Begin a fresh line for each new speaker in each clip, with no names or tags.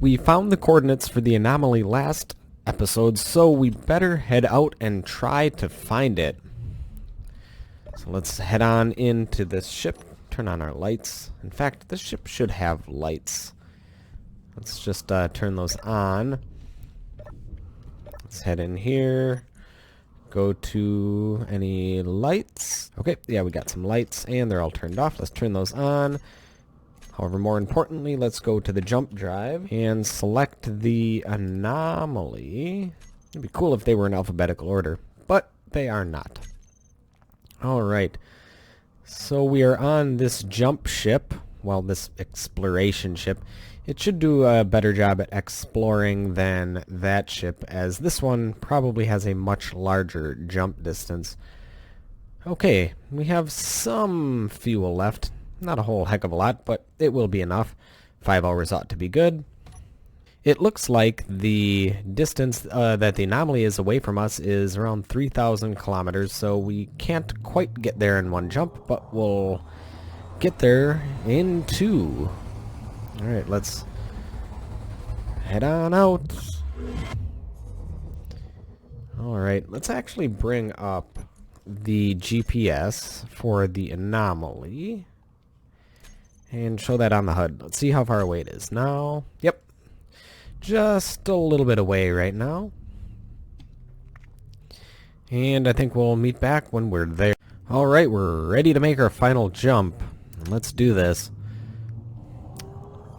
We found the coordinates for the anomaly last episode, so we better head out and try to find it. So let's head on into this ship, turn on our lights. In fact, this ship should have lights. Let's just turn those on. Let's head in here. Go to any lights. Okay, yeah, we got some lights and they're all turned off. Let's turn those on. However, more importantly, let's go to the jump drive and select the anomaly. It'd be cool if they were in alphabetical order, but they are not. Alright, so we are on this jump ship, well, this exploration ship. It should do a better job at exploring than that ship, as this one probably has a much larger jump distance. Okay, we have some fuel left. Not a whole heck of a lot, but it will be enough. 5 hours ought to be good. It looks like the distance that the anomaly is away from us is around 3,000 kilometers, so we can't quite get there in one jump, but we'll get there in 2. Alright, let's head on out. Alright, let's actually bring up the GPS for the anomaly and show that on the HUD. Let's see how far away it is now. Yep. Just a little bit away right now. And I think we'll meet back when we're there. Alright, we're ready to make our final jump. Let's do this.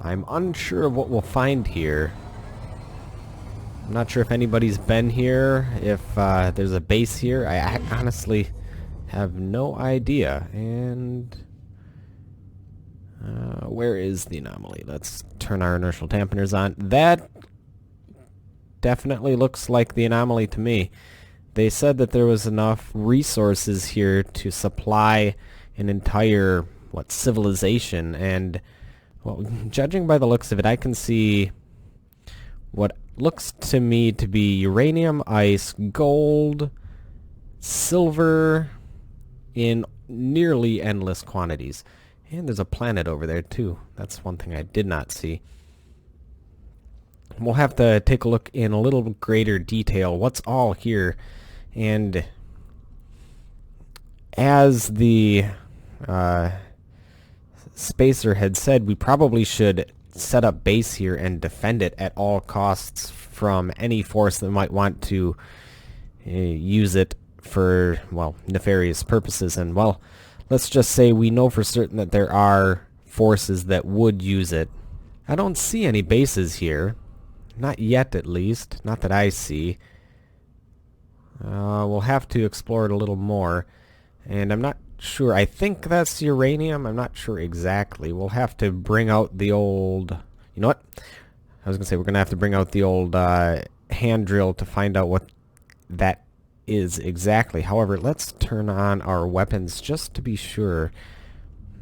I'm unsure of what we'll find here. I'm not sure if anybody's been here, if there's a base here. I honestly have no idea. And where is the anomaly? Let's turn our inertial dampeners on. That definitely looks like the anomaly to me. They said that there was enough resources here to supply an entire, civilization, and, well, judging by the looks of it, I can see what looks to me to be uranium, ice, gold, silver in nearly endless quantities. And there's a planet over there, too. That's one thing I did not see. We'll have to take a look in a little greater detail what's all here. And as the Spacer had said, we probably should set up base here and defend it at all costs from any force that might want to use it for, well, nefarious purposes. And, well, let's just say we know for certain that there are forces that would use it. I don't see any bases here. Not yet, at least. Not that I see. We'll have to explore it a little more. And I'm not sure. I think that's uranium. I'm not sure exactly. We'll have to bring out the old... You know what? I was going to say we're going to have to bring out the old hand drill to find out what that is exactly. However, let's turn on our weapons just to be sure.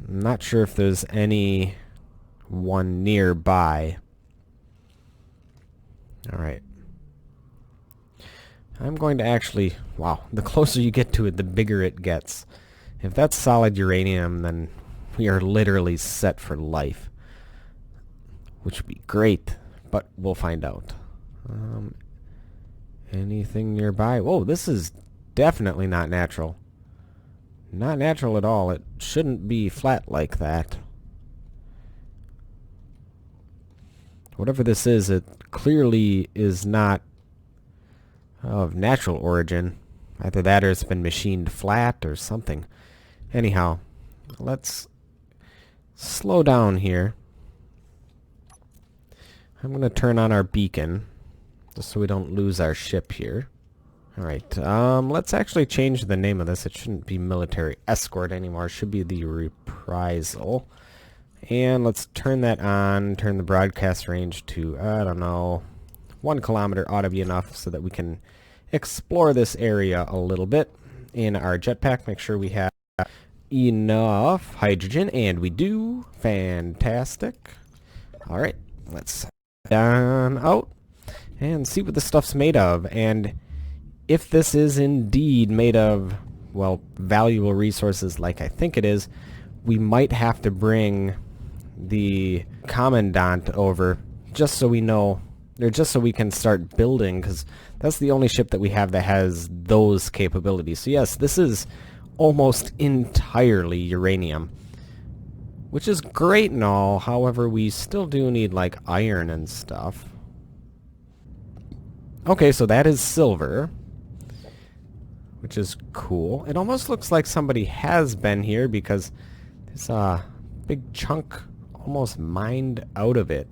I'm not sure if there's any one nearby. Alright. I'm going to actually... Wow, the closer you get to it, the bigger it gets. If that's solid uranium, then we are literally set for life. Which would be great, but we'll find out. Anything nearby? Whoa, this is definitely not natural. Not natural at all. It shouldn't be flat like that. Whatever this is, it clearly is not of natural origin. Either that or it's been machined flat or something. Anyhow, let's slow down here. I'm going to turn on our beacon just so we don't lose our ship here. Alright, let's actually change the name of this. It shouldn't be military escort anymore. It should be the reprisal. And let's turn that on, turn the broadcast range to, I don't know, 1 kilometer ought to be enough so that we can explore this area a little bit in our jetpack. Make sure we have enough hydrogen, and we do. Fantastic. Alright, let's down out and see what the stuff's made of, and if this is indeed made of, well, valuable resources like I think it is, we might have to bring the Commandant over just so we know, or just so we can start building, because that's the only ship that we have that has those capabilities. So yes, this is almost entirely uranium, which is great and all. However, we still do need like iron and stuff. Okay, so that is silver, which is cool. It almost looks like somebody has been here because there's a big chunk almost mined out of it.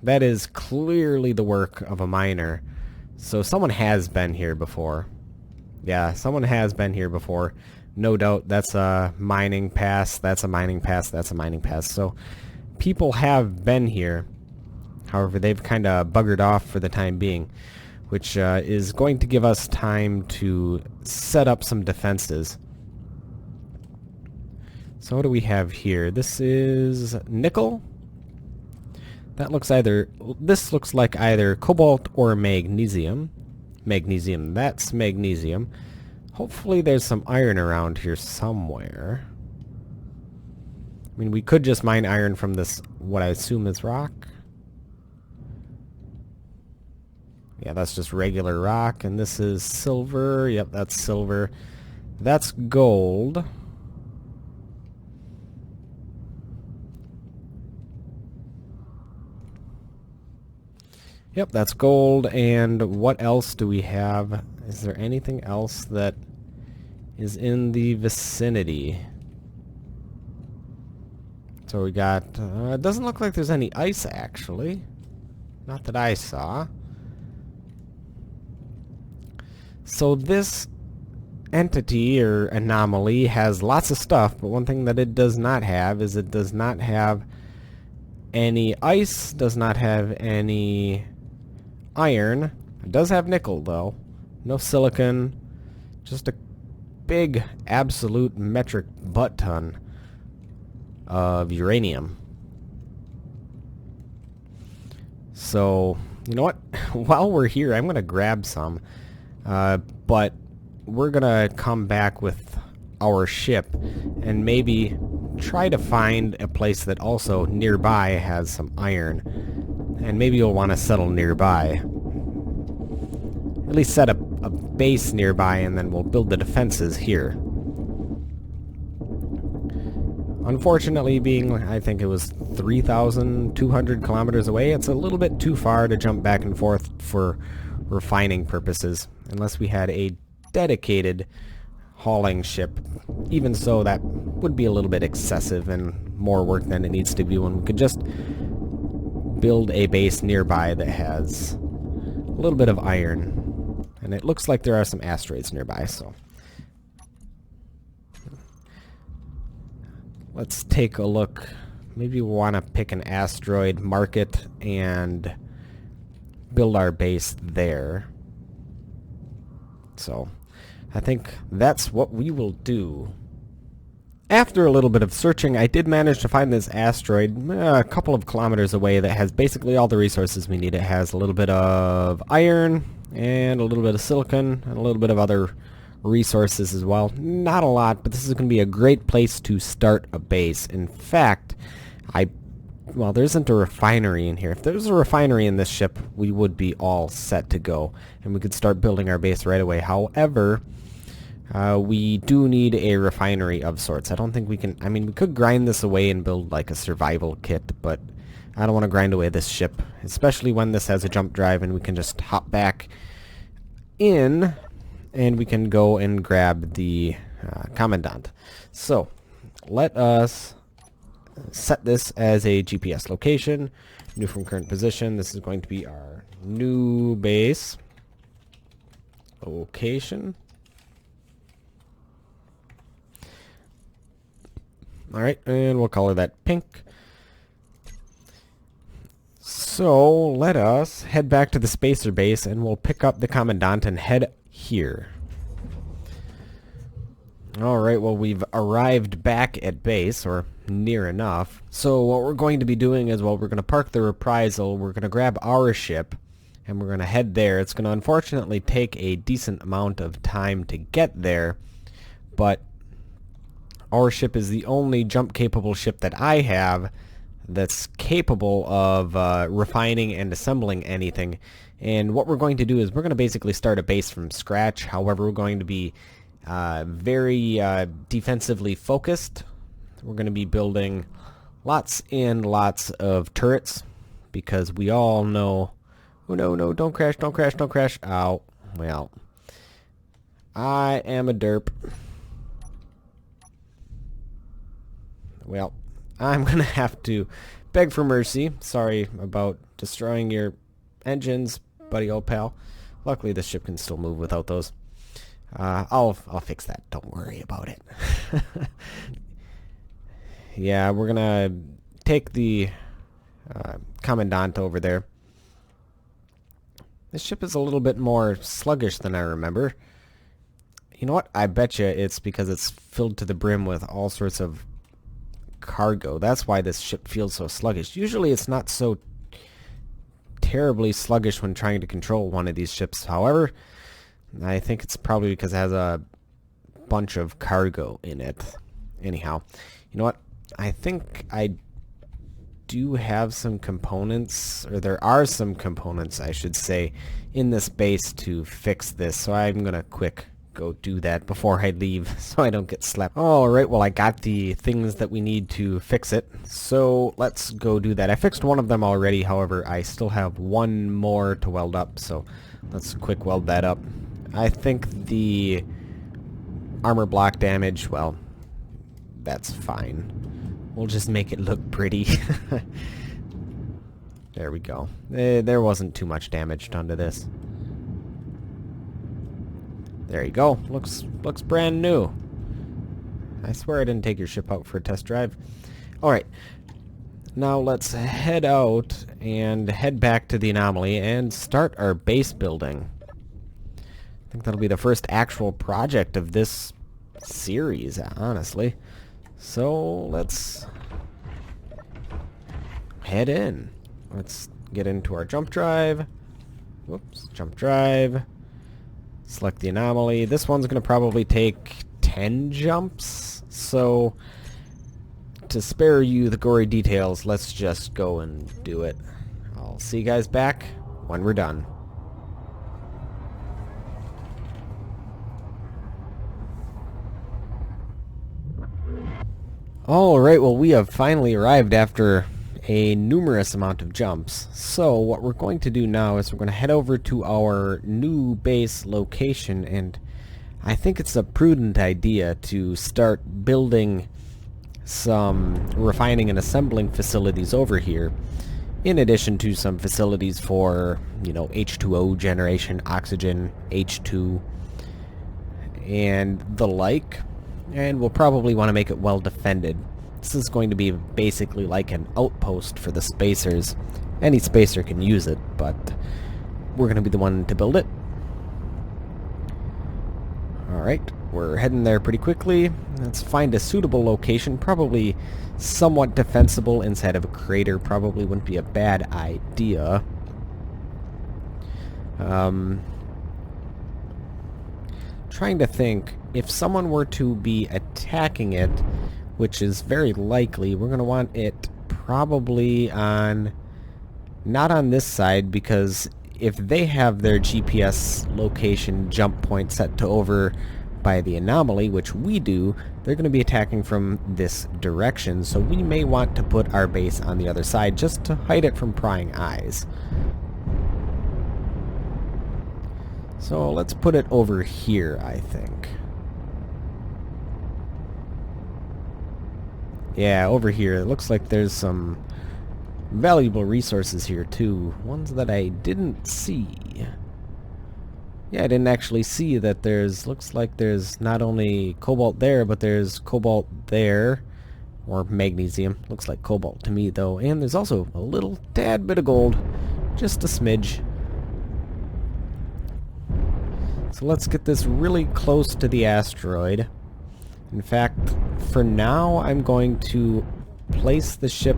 That is clearly the work of a miner. So someone has been here before. Yeah, someone has been here before. No doubt that's a mining pass, that's a mining pass, that's a mining pass. So people have been here. However, they've kind of buggered off for the time being, which is going to give us time to set up some defenses. So what do we have here? This is nickel. This looks like either cobalt or magnesium. That's magnesium. Hopefully there's some iron around here somewhere. I mean, we could just mine iron from this, what I assume is rock. Yeah, that's just regular rock, and this is silver. Yep, that's silver. That's gold. Yep, that's gold. And what else do we have? Is there anything else that is in the vicinity? So we got... it doesn't look like there's any ice, actually. Not that I saw. So this entity, or anomaly, has lots of stuff, but one thing that it does not have is it does not have any ice, does not have any iron. It does have nickel, though. No silicon. Just a big, absolute metric butt ton of uranium. So, you know what? While we're here, I'm going to grab some. But we're going to come back with our ship and maybe try to find a place that also nearby has some iron. And maybe you'll want to settle nearby. At least set up a base nearby, and then we'll build the defenses here. Unfortunately, being, I think it was 3,200 kilometers away, it's a little bit too far to jump back and forth for refining purposes, unless we had a dedicated hauling ship. Even so, that would be a little bit excessive and more work than it needs to be when we could just build a base nearby that has a little bit of iron. And it looks like there are some asteroids nearby, so let's take a look. Maybe we want to pick an asteroid, mark it, and build our base there. So I think that's what we will do. After a little bit of searching, I did manage to find this asteroid a couple of kilometers away that has basically all the resources we need. It has a little bit of iron and a little bit of silicon and a little bit of other resources as well. Not a lot, but this is going to be a great place to start a base. In fact, well, there isn't a refinery in here. If there was a refinery in this ship, we would be all set to go, and we could start building our base right away. However, we do need a refinery of sorts. I don't think we can... I mean, we could grind this away and build like a survival kit, but I don't want to grind away this ship, especially when this has a jump drive and we can just hop back in and we can go and grab the commandant. So let us set this as a GPS location. New from current position. This is going to be our new base location. Alright, and we'll color that pink. So let us head back to the spacer base and we'll pick up the commandant and head here. Alright, well, we've arrived back at base, or near enough. So what we're going to be doing is, well, we're going to park the reprisal, we're going to grab our ship, and we're going to head there. It's going to unfortunately take a decent amount of time to get there, but our ship is the only jump-capable ship that I have that's capable of refining and assembling anything. And what we're going to do is we're going to basically start a base from scratch. However, we're going to be very defensively focused. We're going to be building lots and lots of turrets because we all know... Oh, no, no, don't crash, don't crash, don't crash. Ow. Well, I am a derp. Well, I'm going to have to beg for mercy. Sorry about destroying your engines, buddy old pal. Luckily, this ship can still move without those. I'll fix that. Don't worry about it. Yeah, we're going to take the Commandant over there. This ship is a little bit more sluggish than I remember. You know what? I bet you it's because it's filled to the brim with all sorts of cargo. That's why this ship feels so sluggish. Usually it's not so terribly sluggish when trying to control one of these ships. However, I think it's probably because it has a bunch of cargo in it. Anyhow, you know what? I think I do have some components, or there are some components, I should say, in this base to fix this. So I'm gonna quick go do that before I leave so I don't get slapped. Alright, well I got the things that we need to fix it. So let's go do that. I fixed one of them already, however I still have one more to weld up, so let's quick weld that up. I think the armor block damage, well, that's fine. We'll just make it look pretty. There we go. There wasn't too much damage done to this. There you go. Looks brand new. I swear I didn't take your ship out for a test drive. Alright. Now let's head out and head back to the Anomaly and start our base building. I think that'll be the first actual project of this series, honestly. So let's head in. Let's get into our jump drive. Whoops, jump drive. Select the Anomaly. This one's going to probably take 10 jumps. So to spare you the gory details, let's just go and do it. I'll see you guys back when we're done. Alright, well we have finally arrived after a numerous amount of jumps. So what we're going to do now is we're going to head over to our new base location, and I think it's a prudent idea to start building some refining and assembling facilities over here, in addition to some facilities for, you know, H2O generation, oxygen, H2, and the like. And we'll probably want to make it well defended. This is going to be basically like an outpost for the spacers. Any spacer can use it, but we're going to be the one to build it. Alright, we're heading there pretty quickly. Let's find a suitable location, probably somewhat defensible inside of a crater. Probably wouldn't be a bad idea. Trying to think, if someone were to be attacking it, which is very likely, we're going to want it probably on... not on this side, because if they have their GPS location jump point set to over by the Anomaly, which we do, they're going to be attacking from this direction, so we may want to put our base on the other side just to hide it from prying eyes. So let's put it over here, I think. Yeah, over here. It looks like there's some valuable resources here too. Ones that I didn't see. Yeah, I didn't actually see that there's... looks like there's not only cobalt there, but there's cobalt there. Or magnesium. Looks like cobalt to me, though. And there's also a little tad bit of gold. Just a smidge. So let's get this really close to the asteroid. In fact, for now, I'm going to place the ship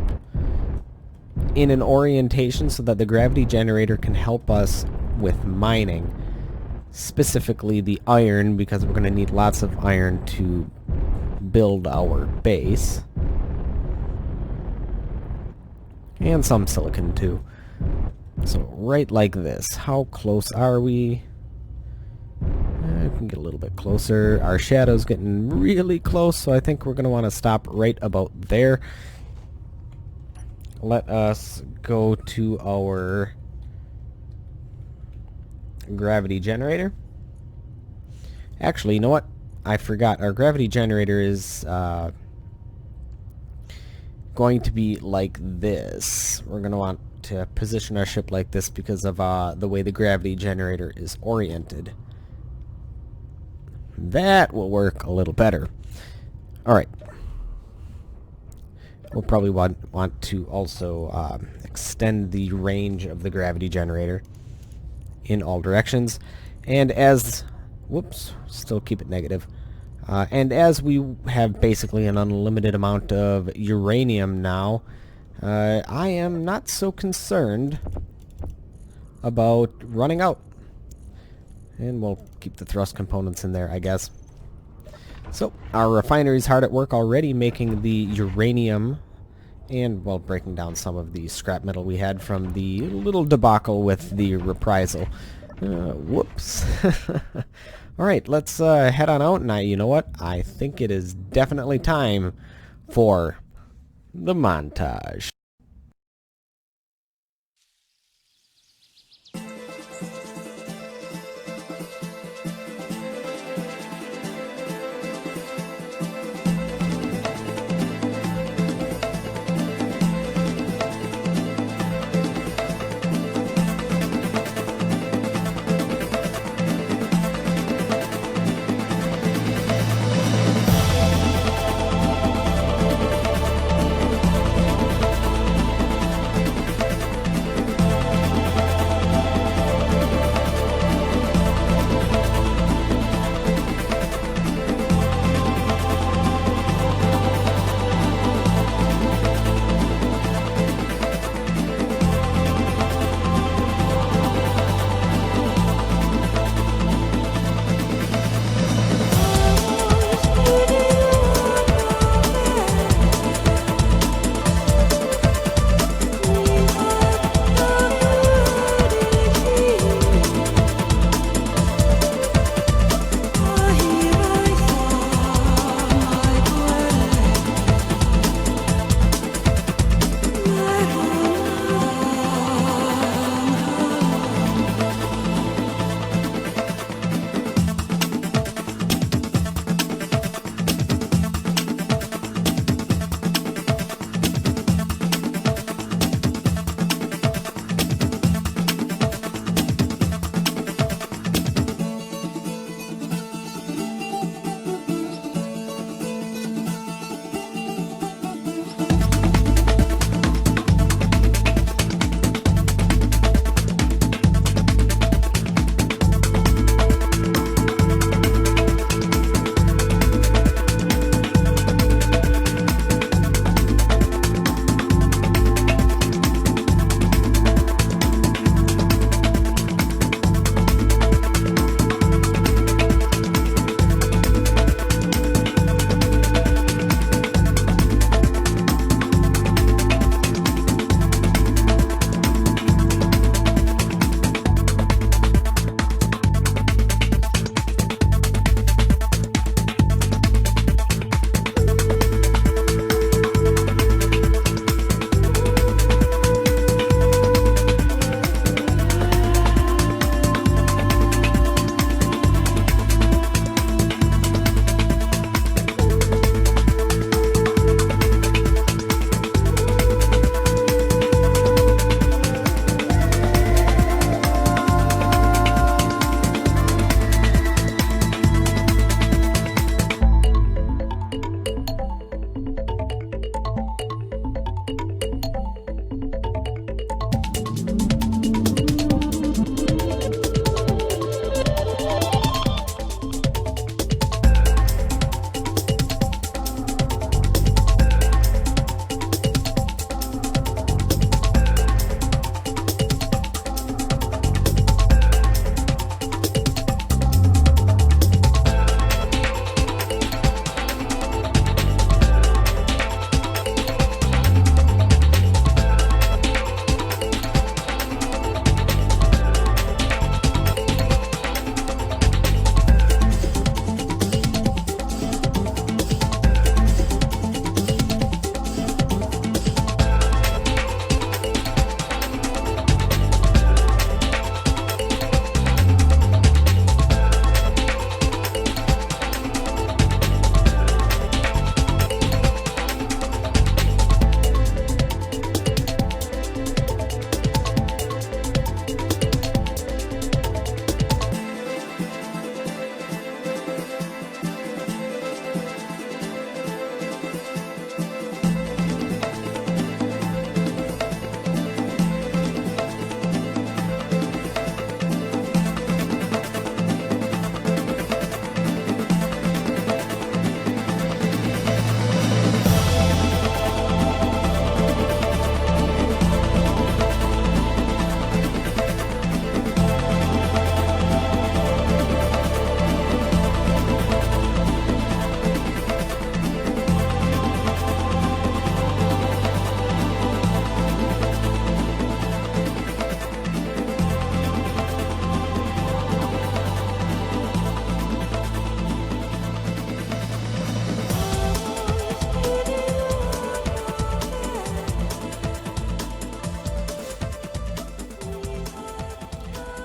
in an orientation so that the gravity generator can help us with mining. Specifically the iron, because we're going to need lots of iron to build our base. And some silicon too. So right like this. How close are we? I can get a little bit closer. Our shadow's getting really close, so I think we're going to want to stop right about there. Let us go to our gravity generator. Actually, you know what? I forgot. Our gravity generator is going to be like this. We're going to want to position our ship like this because of the way the gravity generator is oriented. That will work a little better. Alright. We'll probably want to also extend the range of the gravity generator in all directions. And as... Whoops. Still keep it negative. And as we have basically an unlimited amount of uranium now, I am not so concerned about running out. And we'll keep the thrust components in there, I guess. So, our refinery's hard at work already making the uranium and, well, breaking down some of the scrap metal we had from the little debacle with the reprisal. Whoops. Alright, let's head on out, and you know what? I think it is definitely time for the montage.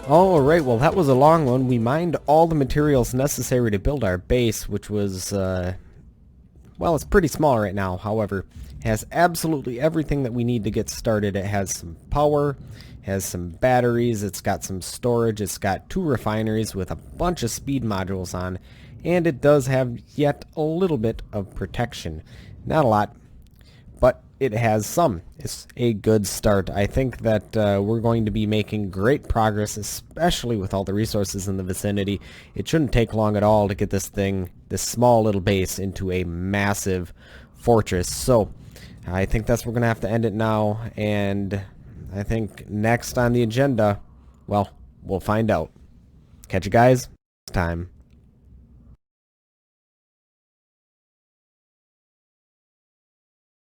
Alright, well that was a long one. We mined all the materials necessary to build our base, which was, well, it's pretty small right now. However, it has absolutely everything that we need to get started. It has some power, has some batteries, it's got some storage, it's got 2 refineries with a bunch of speed modules on, and it does have yet a little bit of protection. Not a lot, but it has some. It's a good start. I think that we're going to be making great progress, especially with all the resources in the vicinity. It shouldn't take long at all to get this thing, this small little base, into a massive fortress. So I think that's where we're going to have to end it now, and I think next on the agenda, well, we'll find out. Catch you guys next time.